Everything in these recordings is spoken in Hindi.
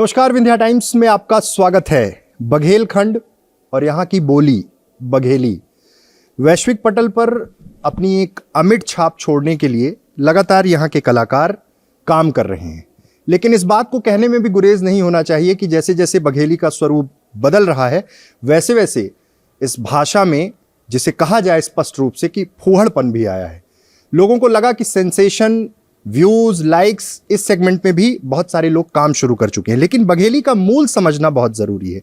नमस्कार, विंध्या टाइम्स में आपका स्वागत है। बघेलखंड और यहाँ की बोली बघेली वैश्विक पटल पर अपनी एक अमिट छाप छोड़ने के लिए लगातार यहाँ के कलाकार काम कर रहे हैं। लेकिन इस बात को कहने में भी गुरेज नहीं होना चाहिए कि जैसे जैसे बघेली का स्वरूप बदल रहा है वैसे वैसे इस भाषा में, जिसे कहा जाए स्पष्ट रूप से, कि फूहड़पन भी आया है। लोगों को लगा कि सेंसेशन, व्यूज, लाइक्स, इस सेगमेंट में भी बहुत सारे लोग काम शुरू कर चुके हैं। लेकिन बघेली का मूल समझना बहुत जरूरी है।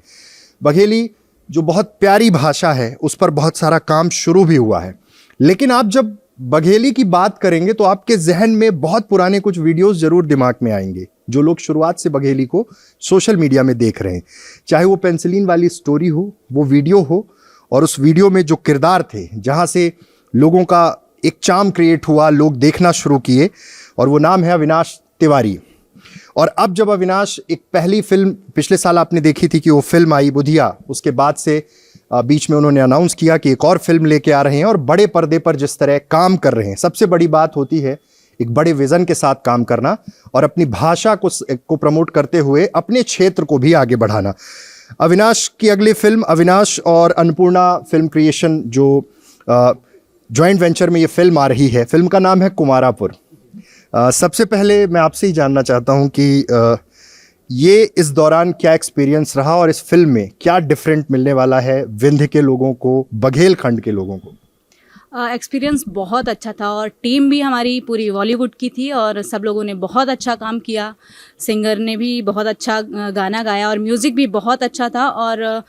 बघेली जो बहुत प्यारी भाषा है, उस पर बहुत सारा काम शुरू भी हुआ है। लेकिन आप जब बघेली की बात करेंगे तो आपके जहन में बहुत पुराने कुछ वीडियोस जरूर दिमाग में आएंगे, जो लोग शुरुआत से बघेली को सोशल मीडिया में देख रहे हैं। चाहे वो पेंसिलीन वाली स्टोरी हो, वो वीडियो हो, और उस वीडियो में जो किरदार थे, जहां से लोगों का एक चार्म क्रिएट हुआ, लोग देखना शुरू किए, और वो नाम है अविनाश तिवारी। और अब जब अविनाश एक पहली फिल्म पिछले साल आपने देखी थी कि वो फिल्म आई बुधिया, उसके बाद से बीच में उन्होंने अनाउंस किया कि एक और फिल्म लेके आ रहे हैं और बड़े पर्दे पर जिस तरह काम कर रहे हैं। सबसे बड़ी बात होती है एक बड़े विजन के साथ काम करना और अपनी भाषा को प्रमोट करते हुए अपने क्षेत्र को भी आगे बढ़ाना। अविनाश की अगली फिल्म, अविनाश और अन्नपूर्णा फिल्म क्रिएशन जो जॉइंट वेंचर में ये फिल्म आ रही है, फिल्म का नाम है कुमारापुर। सबसे पहले मैं आपसे ही जानना चाहता हूं कि ये इस दौरान क्या एक्सपीरियंस रहा और इस फिल्म में क्या डिफरेंट मिलने वाला है विंध्य के लोगों को, बघेलखंड के लोगों को? एक्सपीरियंस बहुत अच्छा था और टीम भी हमारी पूरी बॉलीवुड की थी और सब लोगों ने बहुत अच्छा काम किया। सिंगर ने भी बहुत अच्छा गाना गाया और म्यूज़िक भी बहुत अच्छा था। और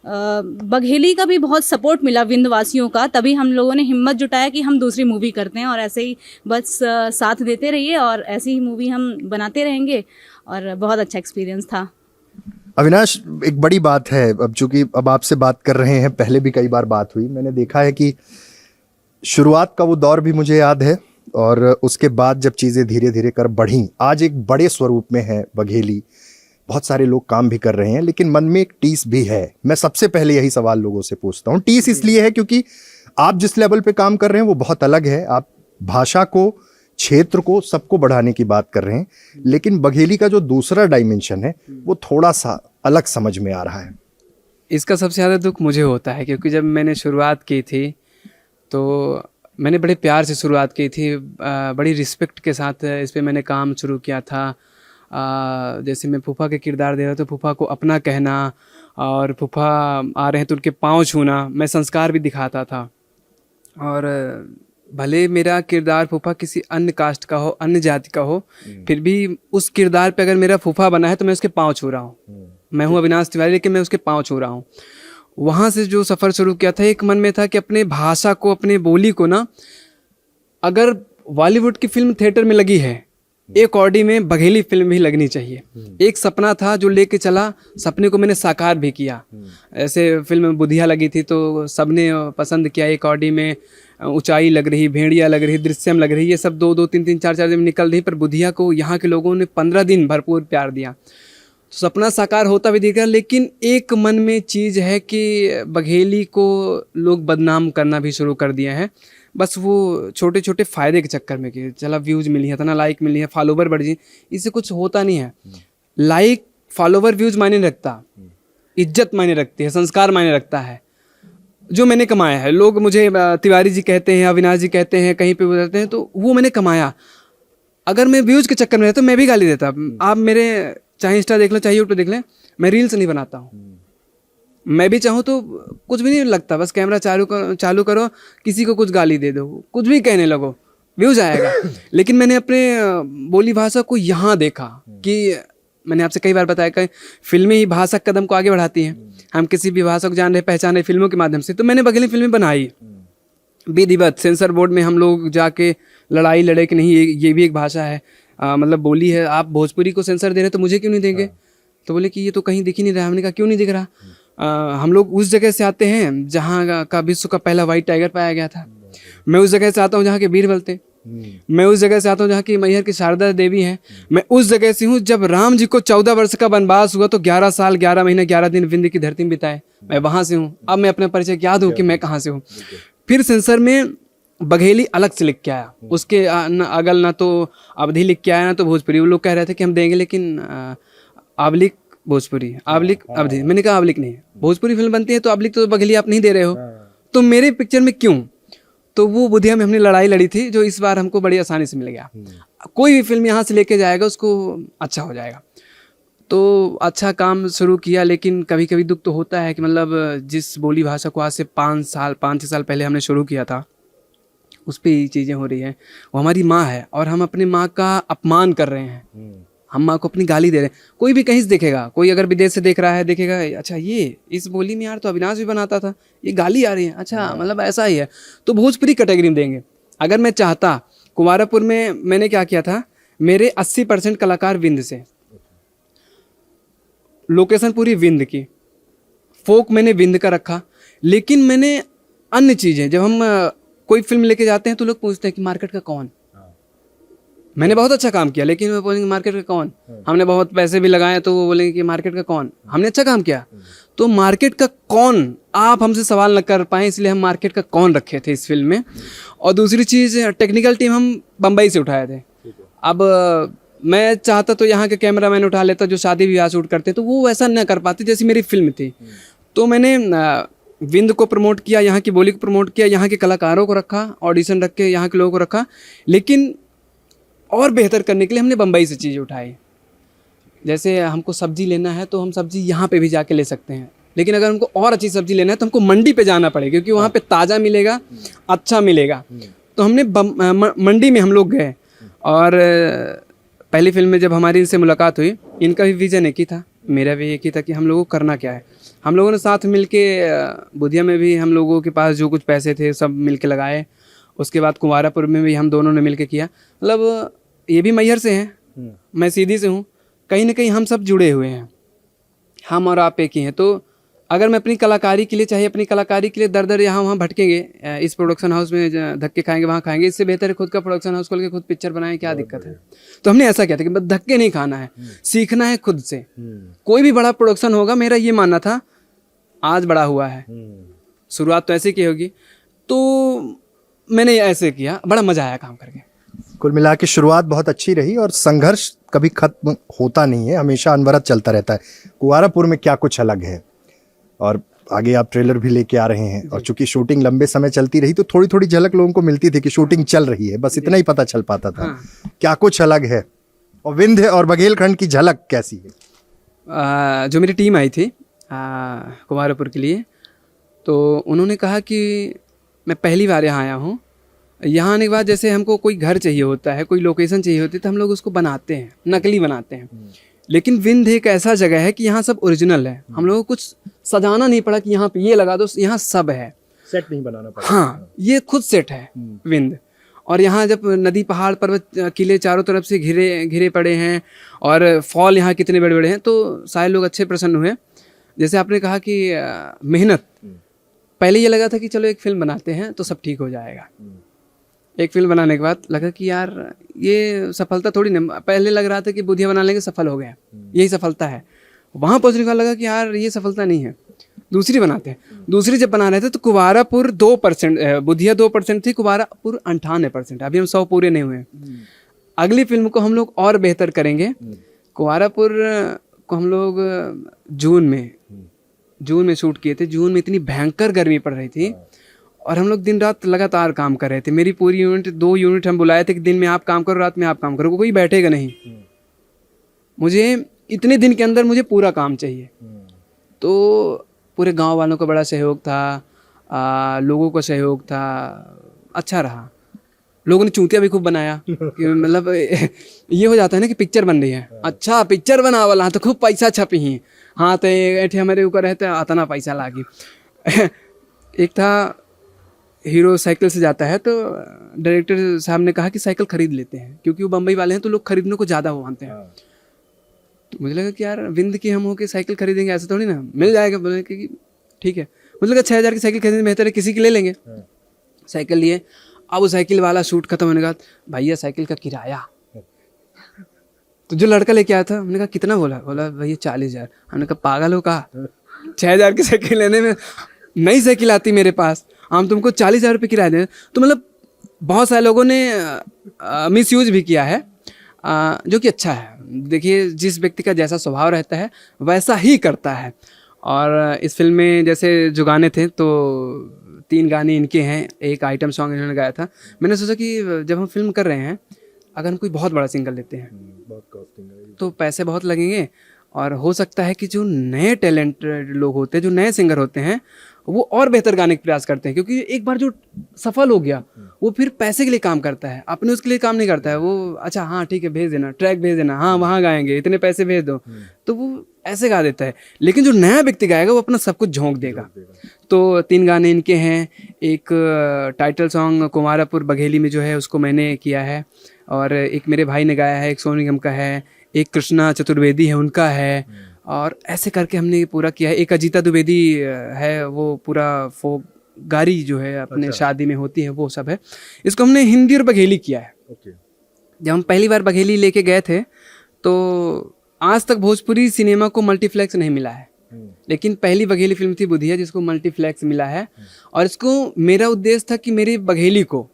बघेली का भी बहुत सपोर्ट मिला विंध्यवासियों का, तभी हम लोगों ने हिम्मत जुटाया कि हम दूसरी मूवी करते हैं। और ऐसे ही बस साथ देते रहिए और ऐसी ही मूवी हम बनाते रहेंगे। और बहुत अच्छा एक्सपीरियंस था। अविनाश, एक बड़ी बात है, अब चूंकि अब आपसे बात कर रहे हैं, पहले भी कई बार बात हुई, मैंने देखा है कि शुरुआत का वो दौर भी मुझे याद है और उसके बाद जब चीज़ें धीरे धीरे कर बढ़ी, आज एक बड़े स्वरूप में है बघेली। बहुत सारे लोग काम भी कर रहे हैं, लेकिन मन में एक टीस भी है। मैं सबसे पहले यही सवाल लोगों से पूछता हूँ। टीस इसलिए है क्योंकि आप जिस लेवल पे काम कर रहे हैं वो बहुत अलग है। आप भाषा को, क्षेत्र को, सबको बढ़ाने की बात कर रहे हैं, लेकिन बघेली का जो दूसरा डायमेंशन है वो थोड़ा सा अलग समझ में आ रहा है। इसका सबसे ज़्यादा दुख मुझे होता है क्योंकि जब मैंने शुरुआत की थी तो मैंने बड़े प्यार से शुरुआत की थी, बड़ी रिस्पेक्ट के साथ इस पर मैंने काम शुरू किया था। जैसे मैं फूफा के किरदार दे रहा था तो फूफा को अपना कहना, और फूफा आ रहे हैं तो उनके पाँव छूना, मैं संस्कार भी दिखाता था। और भले मेरा किरदार फूफा किसी अन्य कास्ट का हो, अन्य जाति का हो, फिर भी उस किरदार पे अगर मेरा फूफा बना है तो मैं उसके पाँव छू रहा हूँ। मैं हूँ अविनाश तिवारी, लेकिन मैं उसके पाँव छू रहा हूँ। वहाँ से जो सफ़र शुरू किया था, एक मन में था कि अपने भाषा को, अपने बोली को ना, अगर बॉलीवुड की फिल्म थिएटर में लगी है, एक ऑडी में बघेली फिल्म भी लगनी चाहिए। एक सपना था जो लेके चला, सपने को मैंने साकार भी किया। ऐसे फिल्म बुधिया लगी थी तो सबने पसंद किया। एक ऑडी में ऊंचाई लग रही, भेड़िया लग रही, दृश्यम लग रही, ये सब 2-2, 3-3, 4-4 दिन निकल रही, पर बुधिया को यहाँ के लोगों ने 15 दिन भरपूर प्यार दिया। तो सपना साकार होता भी दिख रहा, लेकिन एक मन में चीज़ है कि बघेली को लोग बदनाम करना भी शुरू कर दिए हैं। बस वो छोटे छोटे फ़ायदे के चक्कर में कि चला व्यूज़ मिली है, इतना लाइक मिली है, फॉलोवर बढ़ जी, इससे कुछ होता नहीं है। लाइक, फॉलोवर, व्यूज़ मायने रखता, इज्जत मायने रखती है, संस्कार मायने रखता है। जो मैंने कमाया है, लोग मुझे तिवारी जी कहते हैं, अविनाश जी कहते हैं, कहीं पे गुजरते हैं, तो वो मैंने कमाया। अगर मैं व्यूज़ के चक्कर में रहता तो मैं भी गाली देता। आप मेरे चाहे इंस्टा देख लो, चाहे यूट्यूब देख लें, मैं रील्स नहीं बनाता हूँ। मैं भी चाहूँ तो कुछ भी नहीं लगता, बस कैमरा चालू करो, किसी को कुछ गाली दे दो, कुछ भी कहने लगो, व्यूज आएगा। लेकिन मैंने अपने बोली भाषा को यहाँ देखा कि मैंने आपसे कई बार बताया कि फिल्में ही भाषा कदम को आगे बढ़ाती हैं। हम किसी भी भाषा को जान रहे, पहचान रहे फिल्मों के माध्यम से। तो मैंने बघेली फिल्में बनाई विधिवत, सेंसर बोर्ड में हम लोग जाके लड़ाई लड़े कि नहीं ये भी एक भाषा है, मतलब बोली है। आप भोजपुरी को सेंसर दे रहे तो मुझे क्यों नहीं देंगे? तो बोले कि ये तो कहीं दिख ही नहीं रहा। हमने कहा क्यों नहीं दिख रहा? हम लोग उस जगह से आते हैं जहाँ का विश्व का पहला व्हाइट टाइगर पाया गया था। मैं उस जगह से आता हूँ जहाँ के बीरबल थे। मैं उस जगह से आता हूँ जहाँ की मैहर की शारदा देवी हैं। मैं उस जगह से हूँ जब राम जी को 14 वर्ष का वनवास हुआ तो 11 साल 11 महीने 11 दिन विंध्य की धरती में बिताए। मैं वहाँ से हूँ। अब मैं अपना परिचय क्या दूँ कि मैं कहाँ से हूँ। फिर सेंसर में बघेली अलग से लिख के आया, उसके अगल ना तो अवधि लिख के आया ना तो भोजपुरी। वो लोग कह रहे थे कि हम देंगे, लेकिन आबलिक भोजपुरी, आबलिक अवधि। मैंने कहा आबलिक नहीं, भोजपुरी फिल्म बनती है तो आबलिक तो बघेली आप नहीं दे रहे हो, तो मेरे पिक्चर में क्यों? तो वो बुधिया में हमने लड़ाई लड़ी थी, जो इस बार हमको बड़ी आसानी से मिल गया। कोई भी फिल्म यहाँ से लेके जाएगा उसको अच्छा हो जाएगा। तो अच्छा काम शुरू किया, लेकिन कभी कभी दुख तो होता है कि मतलब जिस बोली भाषा को आज से 5-6 साल पहले हमने शुरू किया था, उस पर ये चीज़ें हो रही हैं। वो हमारी माँ है और हम अपनी माँ का अपमान कर रहे हैं, हम माँ को अपनी गाली दे रहे हैं। कोई भी कहीं से देखेगा, कोई अगर विदेश से देख रहा है देखेगा, अच्छा ये इस बोली में यार तो अविनाश भी बनाता था, ये गाली आ रही है, अच्छा मतलब ऐसा ही है। तो भोजपुरी कैटेगरी में देंगे। अगर मैं चाहता, कुंवारापुर में मैंने क्या किया था, मेरे 80% कलाकार विंध्य से, लोकेशन पूरी विंध्य की, फोक मैंने विंध्य का रखा। लेकिन मैंने अन्य चीज़ें, जब हम कोई फिल्म लेके जाते हैं तो लोग पूछते हैं कि मार्केट का कौन। मैंने बहुत अच्छा काम किया, लेकिन वो बोलेंगे मार्केट का कौन। हमने बहुत पैसे भी लगाए तो वो बोलेंगे कि मार्केट का कौन। हमने अच्छा काम किया तो मार्केट का कौन आप हमसे सवाल न कर पाए, इसलिए हम मार्केट का कौन रखे थे इस फिल्म में। और दूसरी चीज़, टेक्निकल टीम हम बम्बई से उठाए थे। अब मैं चाहता तो यहाँ के कैमरामैन उठा लेता जो शादी विवाह शूट करते, तो वो वैसा न कर पाते जैसी मेरी फिल्म थी। तो मैंने विंध्य को प्रमोट किया, यहाँ की बोली को प्रमोट किया, यहाँ के कलाकारों को रखा, ऑडिशन रख के यहाँ के लोगों को रखा। लेकिन और बेहतर करने के लिए हमने बम्बई से चीज़ उठाई। जैसे हमको सब्जी लेना है तो हम सब्जी यहाँ पे भी जाके ले सकते हैं, लेकिन अगर हमको और अच्छी सब्जी लेना है तो हमको मंडी पे जाना पड़ेगा, क्योंकि वहाँ पे ताज़ा मिलेगा, अच्छा मिलेगा। तो हमने मंडी में हम लोग गए। और पहली फिल्म में जब हमारी इनसे मुलाकात हुई, इनका भी विज़न एक ही था, मेरा भी एक ही था कि हम लोगों को करना क्या है। हम लोगों ने साथ मिल के बुधिया में भी हम लोगों के पास जो कुछ पैसे थे सब मिल के लगाए। उसके बाद कुंवारापुर में भी हम दोनों ने मिल के किया। मतलब ये भी मैहर से हैं, मैं सीधी से हूँ, कहीं ना कहीं हम सब जुड़े हुए हैं, हम और आप एक ही हैं। तो अगर मैं अपनी कलाकारी के लिए, चाहे अपनी कलाकारी के लिए दर दर यहाँ वहाँ भटकेंगे, इस प्रोडक्शन हाउस में धक्के खाएंगे, वहाँ खाएंगे, इससे बेहतर है खुद का प्रोडक्शन हाउस खोल के खुद पिक्चर बनाएं, क्या दिक्कत है। तो हमने ऐसा किया था कि बस धक्के नहीं खाना है, सीखना है खुद से। कोई भी बड़ा प्रोडक्शन होगा, मेरा ये मानना था, आज बड़ा हुआ है, शुरुआत तो ऐसे की होगी, तो मैंने ऐसे किया, बड़ा मजा आया काम करके। कुल मिला के शुरुआत बहुत अच्छी रही और संघर्ष कभी खत्म होता नहीं है, हमेशा अनवरत चलता रहता है। कुंवारापुर में क्या कुछ अलग है, और आगे आप ट्रेलर भी लेके आ रहे हैं। और चूंकि शूटिंग लंबे समय चलती रही तो थोड़ी थोड़ी झलक लोगों को मिलती थी कि शूटिंग चल रही है, बस इतना ही पता चल पाता था। क्या कुछ अलग है, और विंध्य और बघेलखंड की झलक कैसी है? जो मेरी टीम आई थी कुंवारापुर के लिए, तो उन्होंने कहा कि मैं पहली बार यहाँ आया हूँ, यहाँ आने के बाद जैसे हमको कोई घर चाहिए होता है, कोई लोकेशन चाहिए होती है, तो हम लोग उसको बनाते हैं, नकली बनाते हैं। लेकिन विंध्य एक ऐसा जगह है कि यहाँ सब ओरिजिनल है, हम लोगों को कुछ सजाना नहीं पड़ा कि यहाँ पे ये लगा दो, यहाँ सब है, सेट नहीं बनाना पड़ा। हाँ, ये खुद सेट है विंध्य। और यहाँ जब नदी, पहाड़, पर्वत, किले चारों तरफ से घिरे पड़े हैं, और फॉल यहाँ कितने बड़े बड़े हैं, तो सारे लोग अच्छे प्रसन्न हुए। जैसे आपने कहा कि मेहनत, पहले ये लगा था कि चलो एक फिल्म बनाते हैं तो सब ठीक हो जाएगा। एक फिल्म बनाने के बाद लगा कि यार ये सफलता थोड़ी नहीं, पहले लग रहा था कि बुधिया बना लेंगे सफल हो गए, यही सफलता है। वहाँ पहुँचने के बाद लगा कि यार ये सफलता नहीं है, दूसरी बनाते हैं। दूसरी जब बना रहे थे तो कुंवारापुर 2%, बुधिया 2% थी, कुंवारापुर 98%। अभी हम 100 पूरे नहीं हुए। अगली फिल्म को हम लोग और बेहतर करेंगे। कुंवारापुर को हम लोग जून में शूट किए थे। जून में इतनी भयंकर गर्मी पड़ रही थी और हम लोग दिन रात लगातार काम कर रहे थे। मेरी पूरी यूनिट, 2 यूनिट हम बुलाए थे कि दिन में आप काम करो, रात में आप काम करो, कोई बैठेगा नहीं। मुझे इतने दिन के अंदर मुझे पूरा काम चाहिए। तो पूरे गांव वालों का बड़ा सहयोग था, लोगों का सहयोग था, अच्छा रहा। लोगों ने चूतिया भी खूब बनाया कि मतलब ये हो जाता है ना कि पिक्चर बन रही है, अच्छा पिक्चर बना वाला तो खूब पैसा छपी ही, हाँ तो ऐठे हमारे ऊपर रहते अतना पैसा लागी। एक था हीरो साइकिल से जाता है तो डायरेक्टर साहब ने कहा कि साइकिल खरीद लेते हैं, क्योंकि वो बम्बई वाले हैं तो लोग खरीदने को ज़्यादा मानते हैं। तो मुझे लगा कि यार विंध्य की हम हो के साइकिल खरीदेंगे, ऐसा थोड़ी ना मिल जाएगा। बोले कि ठीक है, मुझे लगा 6000 की साइकिल खरीदने बेहतर है किसी की ले लेंगे। साइकिल लिए। अब वो साइकिल वाला शूट खत्म होने के बाद, भैया साइकिल का किराया। तो जो लड़का लेके आया था, हमने कहा कितना, बोला भैया 40,000। हमने कहा पागल हो का, 6000 की साइकिल लेने में, नई साइकिल आती मेरे पास, हम तुमको 40,000 रुपये किराया दें। तो मतलब बहुत सारे लोगों ने मिस यूज भी किया है। जो कि अच्छा है। देखिए, जिस व्यक्ति का जैसा स्वभाव रहता है वैसा ही करता है। और इस फिल्म में जैसे जो गाने थे तो 3 गाने इनके हैं, एक आइटम सॉन्ग इन्होंने गाया था। मैंने सोचा कि जब हम फिल्म कर रहे हैं, अगर हम कोई बहुत बड़ा सिंगर लेते हैं तो पैसे बहुत लगेंगे, और हो सकता है कि जो नए टैलेंटेड लोग होते हैं, जो नए सिंगर होते हैं, वो और बेहतर गाने का प्रयास करते हैं। क्योंकि एक बार जो सफल हो गया वो फिर पैसे के लिए काम करता है, अपने उसके लिए काम नहीं करता है। वो अच्छा हाँ ठीक है भेज देना, ट्रैक भेज देना, हाँ वहाँ गाएंगे, इतने पैसे भेज दो, तो वो ऐसे गा देता है। लेकिन जो नया व्यक्ति गाएगा वो अपना सब कुछ झोंक देगा। तो 3 गाने इनके हैं। एक टाइटल सॉन्ग कुमारापुर बघेली में जो है उसको मैंने किया है, और एक मेरे भाई ने गाया है, एक सोनू निगम का है, एक कृष्णा चतुर्वेदी है उनका है, और ऐसे करके हमने पूरा किया है। एक अजीता द्विवेदी है, वो पूरा फोक गारी जो है अपने शादी में होती है वो सब है। इसको हमने हिंदी और बघेली किया है। जब हम पहली बार बघेली लेके गए थे तो आज तक भोजपुरी सिनेमा को मल्टीप्लेक्स नहीं मिला है, लेकिन पहली बघेली फिल्म थी बुधिया जिसको मल्टीप्लेक्स मिला है। और इसको मेरा उद्देश्य था कि मेरी बघेली को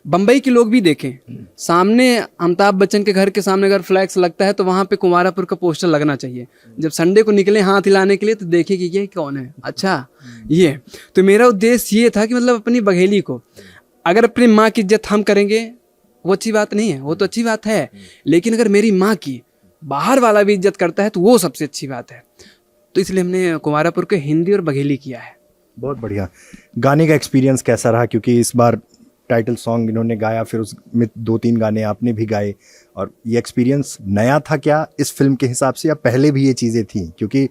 बम्बई के लोग भी देखें। सामने अमिताभ बच्चन के घर के सामने अगर फ्लैक्स लगता है तो वहाँ पे कुमारापुर का पोस्टर लगना चाहिए। जब संडे को निकले हाथ हिलाने के लिए तो देखे कि ये कौन है, अच्छा ये। तो मेरा उद्देश्य ये था कि मतलब अपनी बघेली को, अगर अपनी माँ की इज्जत हम करेंगे वो अच्छी बात नहीं है, वो तो अच्छी बात है, लेकिन अगर मेरी माँ की बाहर वाला भी इज्जत करता है तो वो सबसे अच्छी बात है। तो इसलिए हमने कुमारापुर के हिंदी और बघेली किया है। बहुत बढ़िया। गाने का एक्सपीरियंस कैसा रहा? क्योंकि इस बार टाइटल सॉन्ग इन्होंने गाया, फिर उसमें 2-3 गाने आपने भी गाए, और ये एक्सपीरियंस नया था क्या इस फिल्म के हिसाब से, या पहले भी ये चीज़ें थी? क्योंकि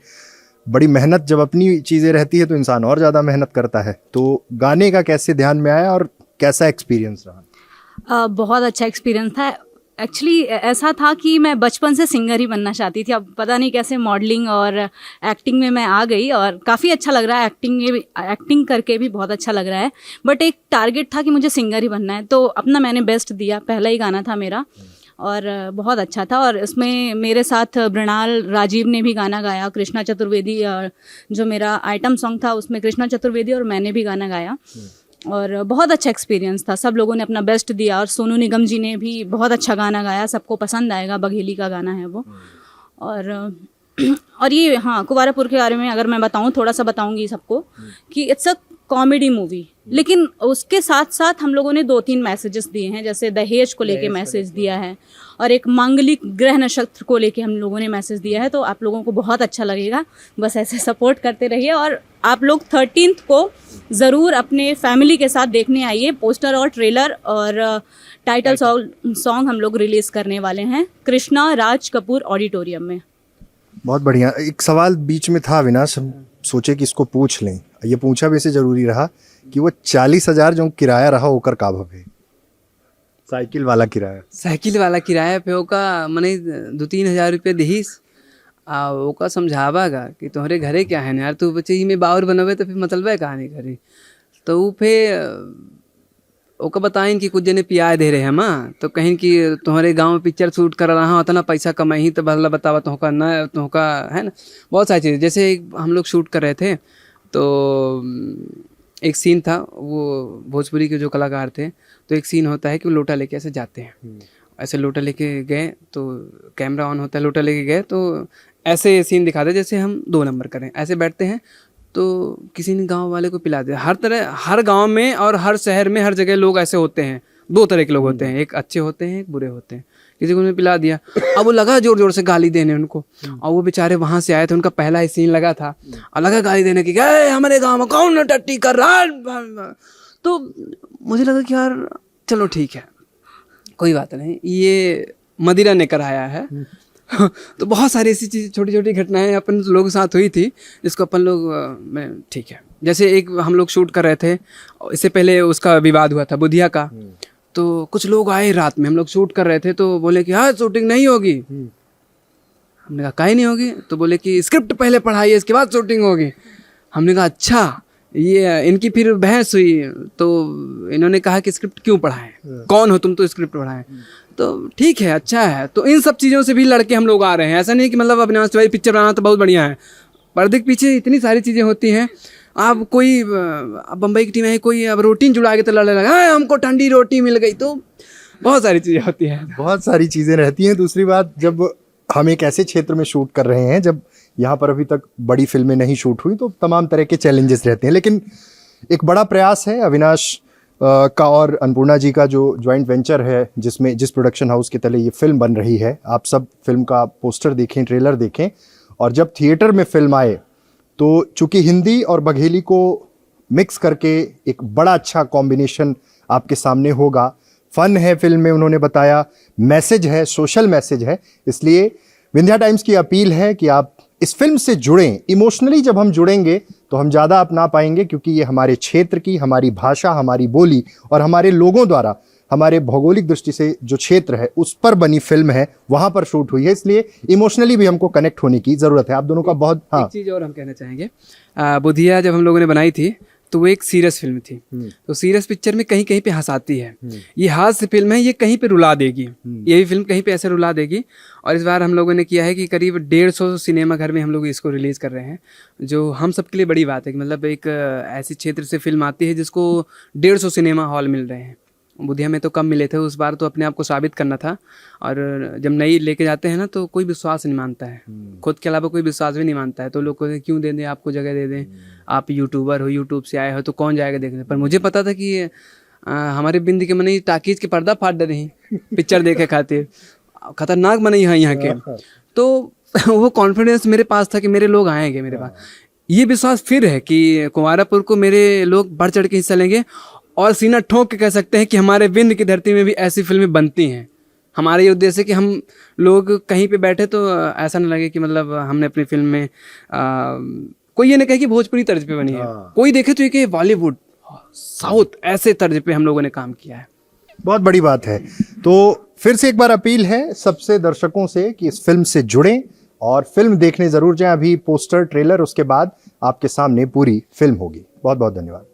बड़ी मेहनत जब अपनी चीज़ें रहती है तो इंसान और ज़्यादा मेहनत करता है। तो गाने का कैसे ध्यान में आया और कैसा एक्सपीरियंस रहा? बहुत अच्छा एक्सपीरियंस था। एक्चुअली ऐसा था कि मैं बचपन से सिंगर ही बनना चाहती थी। अब पता नहीं कैसे मॉडलिंग और एक्टिंग में मैं आ गई, और काफ़ी अच्छा लग रहा है। एक्टिंग करके भी बहुत अच्छा लग रहा है, बट एक टारगेट था कि मुझे सिंगर ही बनना है, तो अपना मैंने बेस्ट दिया। पहला ही गाना था मेरा और बहुत अच्छा था। और इसमें मेरे साथ मृणाल राजीव ने भी गाना गाया, कृष्णा चतुर्वेदी, और जो मेरा आइटम सॉन्ग था उसमें कृष्णा चतुर्वेदी और मैंने भी गाना गाया, और बहुत अच्छा एक्सपीरियंस था। सब लोगों ने अपना बेस्ट दिया, और सोनू निगम जी ने भी बहुत अच्छा गाना गाया, सबको पसंद आएगा, बघेली का गाना है वो। और ये हाँ, कुंवारापुर के बारे में अगर मैं बताऊँ, थोड़ा सा बताऊँगी सबको कि इट्स अ कॉमेडी मूवी, लेकिन उसके साथ साथ हम लोगों ने 2-3 मैसेजेस दिए हैं। जैसे दहेज को लेके मैसेज दिया है, और एक मांगलिक ग्रह नक्षत्र को लेके हम लोगों ने मैसेज दिया है। तो आप लोगों को बहुत अच्छा लगेगा, बस ऐसे सपोर्ट करते रहिए। और आप लोग 13th को ज़रूर अपने फैमिली के साथ देखने आइए। पोस्टर और ट्रेलर और टाइटल सॉन्ग हम लोग रिलीज़ करने वाले हैं कृष्णा राज कपूर ऑडिटोरियम में। बहुत बढ़िया। एक सवाल बीच में था अविनाश, हम सोचे कि इसको पूछ लें, ये पूछा भी इससे जरूरी रहा कि वो 40,000 जो किराया रहा होकर का भवे, साइकिल वाला किराया पे होका मने 2-3 हजार रुपये दहीस आ ओका समझावागा कि तोहरे घरे क्या है यार, तू बच्चे ही में बावर बनवे तो फिर मतलब कहानी करी। तो वो फिर ओका बताइन कि कुछ जने पिया दे रहे हैं माँ, तो कहीं कि तुम्हारे गांव में पिक्चर शूट कर रहा हूँ, उतना पैसा कमाई तो भला बतावा तुमका न तुमका है ना। बहुत सारी चीज़ें, जैसे हम लोग शूट कर रहे थे तो एक सीन था, वो भोजपुरी के जो कलाकार थे, तो एक सीन होता है कि वो लोटा लेके ऐसे जाते हैं, ऐसे लोटा लेके गए तो कैमरा ऑन होता है, लोटा लेके गए तो ऐसे सीन दिखाते जैसे हम 2 नंबर करें, ऐसे बैठते हैं तो किसी ने गांव वाले को पिला दिया। हर तरह, हर गांव में और हर शहर में हर जगह लोग ऐसे होते हैं, 2 तरह के लोग होते हैं, एक अच्छे होते हैं, एक बुरे होते हैं। किसी को उन्हें पिला दिया, अब वो लगा जोर जोर से गाली देने उनको, और वो बेचारे वहां से आए थे, उनका पहला ही सीन लगा था, और लगा गाली देने की, गए हमारे गाँव में कौन टट्टी कर रहा। तो मुझे लगा कि यार चलो ठीक है, कोई बात नहीं, ये मदिरा ने कराया है। तो बहुत सारी ऐसी चीज़, छोटी छोटी घटनाएं अपन लोगों के साथ हुई थी जिसको अपन लोग में ठीक है। जैसे एक हम लोग शूट कर रहे थे, इससे पहले उसका विवाद हुआ था बुधिया का, तो कुछ लोग आए रात में, हम लोग शूट कर रहे थे तो बोले कि हाँ शूटिंग नहीं होगी। हमने कहा काहे नहीं होगी, तो बोले कि स्क्रिप्ट पहले पढ़ाइए इसके बाद शूटिंग होगी। हमने कहा अच्छा, ये इनकी फिर बहस हुई, तो इन्होंने कहा कि स्क्रिप्ट क्यों पढ़ाएं, कौन हो तुम तो स्क्रिप्ट पढ़ाएं। तो ठीक है, अच्छा है। तो इन सब चीज़ों से भी लड़के हम लोग आ रहे हैं, ऐसा नहीं कि मतलब अविनाश भाई पिक्चर बनाना तो बहुत बढ़िया है, पर्दे के पीछे इतनी सारी चीज़ें होती हैं। आप कोई बम्बई की टीम है, कोई अब रोटी जुड़ा के तो लड़ने लगा, हमको ठंडी रोटी मिल गई, तो बहुत सारी चीज़ें होती हैं। बहुत सारी चीज़ें रहती हैं। दूसरी बात, जब हम एक ऐसे क्षेत्र में शूट कर रहे हैं जब यहाँ पर अभी तक बड़ी फिल्में नहीं शूट हुई, तो तमाम तरह के चैलेंजेस रहते हैं, लेकिन एक बड़ा प्रयास है अविनाश का और अन्नपूर्णा जी का जो जॉइंट वेंचर है, जिस प्रोडक्शन हाउस के तले ये फिल्म बन रही है। आप सब फिल्म का पोस्टर देखें, ट्रेलर देखें, और जब थिएटर में फिल्म आए तो चूंकि हिंदी और बघेली को मिक्स करके एक बड़ा अच्छा कॉम्बिनेशन आपके सामने होगा। फन है फिल्म में, उन्होंने बताया, मैसेज है, सोशल मैसेज है। इसलिए विंध्या टाइम्स की अपील है कि आप इस फिल्म से जुड़ें। इमोशनली जब हम जुड़ेंगे तो हम ज़्यादा अपना पाएंगे, क्योंकि ये हमारे क्षेत्र की, हमारी भाषा, हमारी बोली और हमारे लोगों द्वारा हमारे भौगोलिक दृष्टि से जो क्षेत्र है उस पर बनी फिल्म है, वहाँ पर शूट हुई है। इसलिए इमोशनली भी हमको कनेक्ट होने की ज़रूरत है। आप दोनों का बहुत एक चीज़ और हम कहना चाहेंगे, बुधिया जब हम लोगों ने बनाई थी तो वो एक सीरियस फिल्म थी। तो सीरियस पिक्चर में कहीं कहीं पे हंसाती है। ये हास्य फिल्म है, ये कहीं पे रुला देगी। यही फिल्म कहीं पे ऐसे रुला देगी। और इस बार हम लोगों ने किया है कि करीब 150 सिनेमा घर में हम लोग इसको रिलीज़ कर रहे हैं, जो हम सबके लिए बड़ी बात है कि मतलब एक ऐसी क्षेत्र से फिल्म आती है जिसको 150 सिनेमा हॉल मिल रहे हैं। बुधिया में तो कम मिले थे, उस बार तो अपने आप को साबित करना था। और जब नई लेके जाते हैं ना तो कोई विश्वास नहीं मानता है, खुद के अलावा कोई विश्वास भी नहीं मानता है। तो लोग कहते हैं क्यों दे दें, आपको जगह दे दें, आप यूट्यूबर हो, यूट्यूब से आए हो तो कौन जाएगा देखने। पर मुझे पता था कि हमारे बिंदी के मने टाकीज के पर्दा फाड़ दे रही पिक्चर देखे खातिर, खतरनाक मने यहाँ के। तो वो कॉन्फिडेंस मेरे पास था कि मेरे लोग आएंगे मेरे पास। ये विश्वास फिर है कि कुंवारापुर को मेरे लोग बढ़ चढ़ के हिस्सा लेंगे, और सीना ठोक के कह सकते हैं कि हमारे विंध्य की धरती में भी ऐसी फिल्में बनती हैं। हमारा ये उद्देश्य है कि हम लोग कहीं पे बैठे तो ऐसा ना लगे कि मतलब हमने अपनी फिल्म में कोई ये ना कहे कि भोजपुरी तर्ज पे बनी है, कोई देखे तो ये कि बॉलीवुड, साउथ, ऐसे तर्ज पे हम लोगों ने काम किया है। बहुत बड़ी बात है। तो फिर से एक बार अपील है सबसे दर्शकों से कि इस फिल्म से जुड़ें और फिल्म देखने ज़रूर जाएं। अभी पोस्टर, ट्रेलर, उसके बाद आपके सामने पूरी फिल्म होगी। बहुत बहुत धन्यवाद।